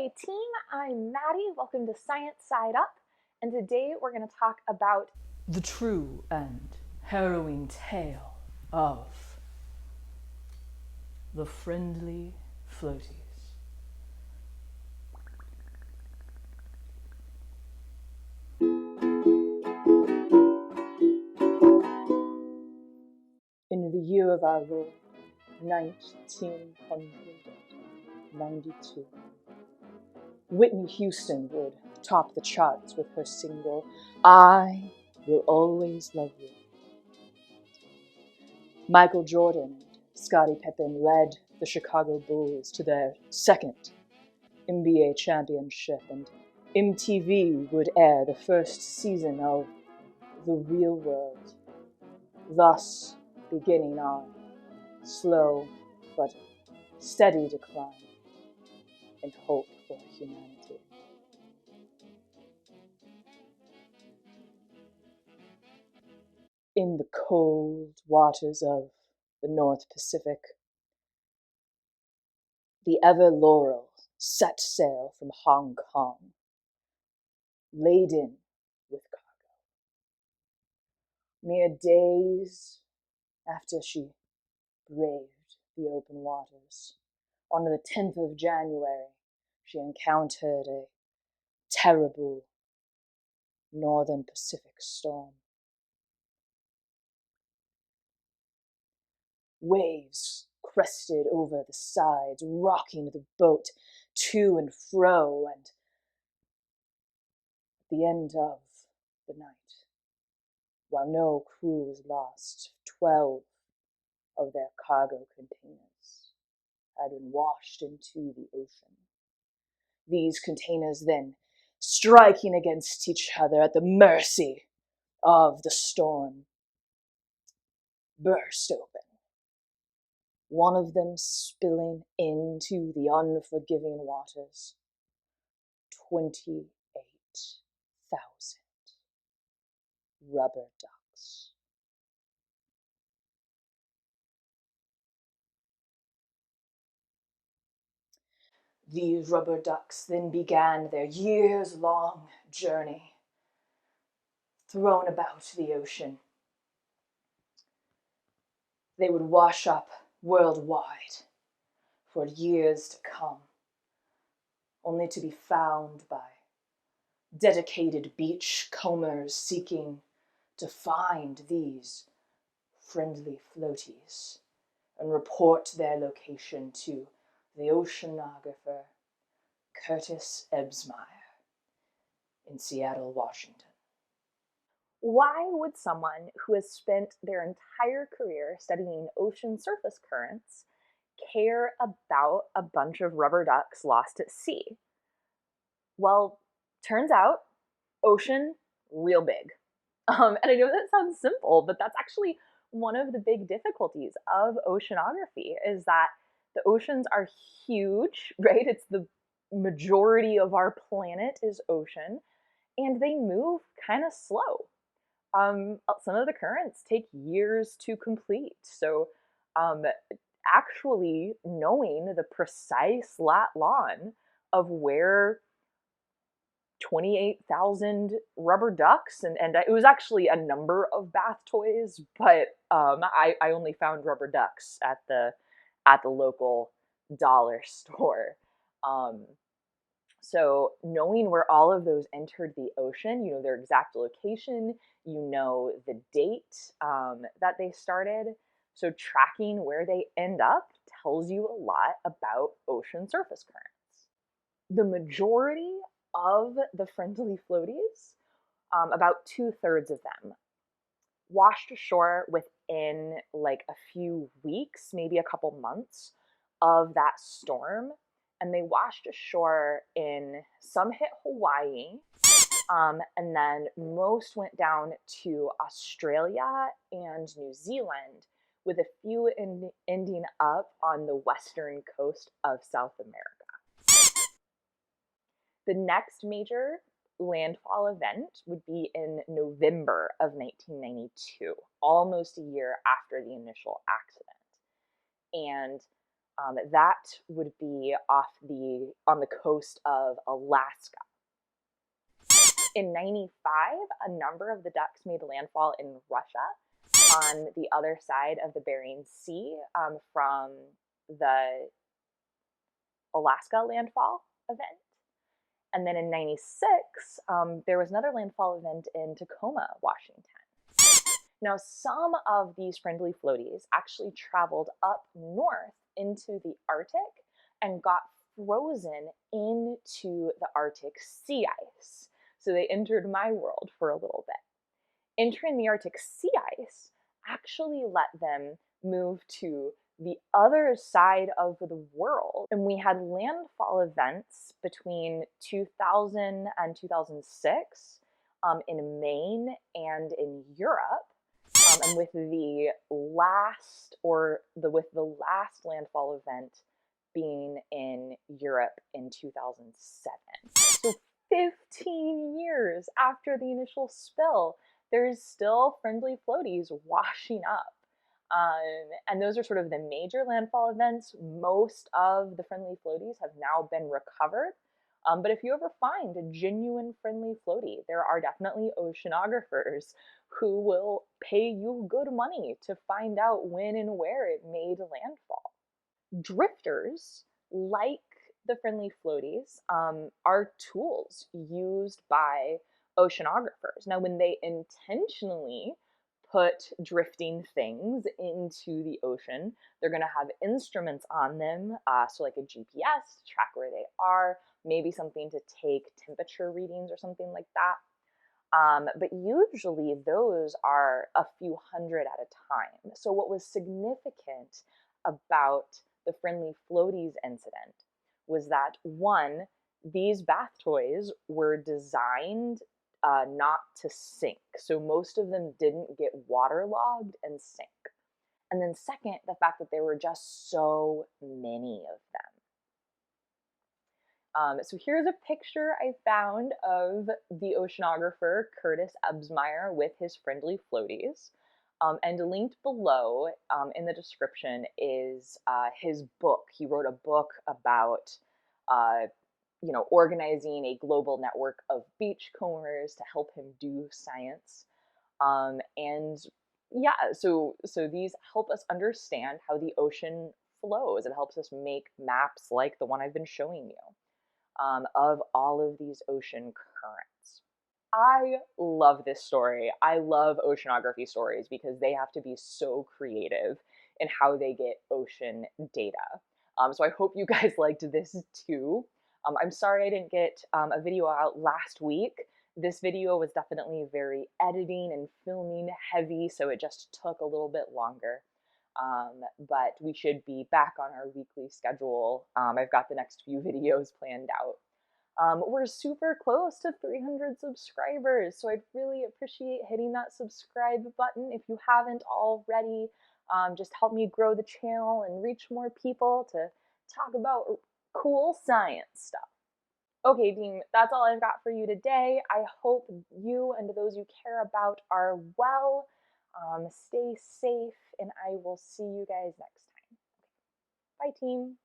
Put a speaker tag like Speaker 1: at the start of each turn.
Speaker 1: Hey team, I'm Maddie. Welcome to Science Side Up, and today we're going to talk about
Speaker 2: the true and harrowing tale of the Friendly Floaties. In the year of our Lord, 1992, Whitney Houston would top the charts with her single, I Will Always Love You. Michael Jordan and Scottie Pippen led the Chicago Bulls to their second NBA championship, and MTV would air the first season of The Real World, thus beginning our slow but steady decline in hope for humanity. In the cold waters of the North Pacific, the Ever Laurel set sail from Hong Kong, laden with cargo. Mere days after she braved the open waters, on the 10th of January, she encountered a terrible northern Pacific storm. Waves crested over the sides, rocking the boat to and fro, and at the end of the night, while no crew was lost, 12 of their cargo containers had been washed into the ocean. These containers then, striking against each other at the mercy of the storm, burst open, one of them spilling into the unforgiving waters. 28,000 rubber ducks. These rubber ducks then began their years-long journey, thrown about the ocean. They would wash up worldwide for years to come, only to be found by dedicated beachcombers seeking to find these friendly floaties and report their location to the oceanographer Curtis Ebsmeyer in Seattle, Washington.
Speaker 1: why would someone who has spent their entire career studying ocean surface currents care about a bunch of rubber ducks lost at sea? Well, turns out, ocean, real big. And I know that sounds simple, but that's actually one of the big difficulties of oceanography is that the oceans are huge, right? It's the majority of our planet is ocean, and they move kind of slow. Some of the currents take years to complete. So, um, actually knowing the precise lat long of where 28,000 rubber ducks, and it was actually a number of bath toys, but I only found rubber ducks at the local dollar store. Um, so knowing where all of those entered the ocean, you know their exact location, you know the date that they started. So tracking where they end up tells you a lot about ocean surface currents. The majority of the friendly floaties, about 2/3 of them, washed ashore within like a few weeks, maybe a couple months of that storm. And they washed ashore in, some hit Hawaii, and then most went down to Australia and New Zealand, with a few ending up on the western coast of South America. The next major landfall event would be in November of 1992, almost a year after the initial accident. And That would be on the coast of Alaska. In 95, a number of the ducks made landfall in Russia on the other side of the Bering Sea from the Alaska landfall event. And then in 96, there was another landfall event in Tacoma, Washington. Now, some of these friendly floaties actually traveled up north into the Arctic and got frozen into the Arctic sea ice. So they entered my world for a little bit. Entering the Arctic sea ice actually let them move to the other side of the world. And we had landfall events between 2000 and 2006 in Maine and in Europe. And with the last landfall event being in Europe in 2007. So 15 years after the initial spill, there's still friendly floaties washing up. And those are sort of the major landfall events. Most of the friendly floaties have now been recovered. But if you ever find a genuine friendly floaty, there are definitely oceanographers who will pay you good money to find out when and where it made landfall. Drifters, like the friendly floaties, are tools used by oceanographers. Now, when they intentionally put drifting things into the ocean, they're going to have instruments on them, so like a GPS to track where they are, maybe something to take temperature readings or something like that. But usually those are a few hundred at a time. So what was significant about the Friendly Floaties incident was that, one, these bath toys were designed not to sink. So most of them didn't get waterlogged and sink. And then second, the fact that there were just so many of them. So here's a picture I found of the oceanographer Curtis Ebsmeyer with his friendly floaties. And linked below in the description is his book. He wrote a book about organizing a global network of beachcombers to help him do science. And yeah, so these help us understand how the ocean flows. It helps us make maps like the one I've been showing you. Of all of these ocean currents. I love this story. I love oceanography stories because they have to be so creative in how they get ocean data. So I hope you guys liked this too. I'm sorry I didn't get a video out last week. This video was definitely very editing and filming heavy, so it just took a little bit longer. But we should be back on our weekly schedule. I've got the next few videos planned out. We're super close to 300 subscribers, so I'd really appreciate hitting that subscribe button if you haven't already. Just help me grow the channel and reach more people to talk about cool science stuff. Okay, team, that's all I've got for you today. I hope you and those you care about are well. Stay safe, and I will see you guys next time. Bye, team.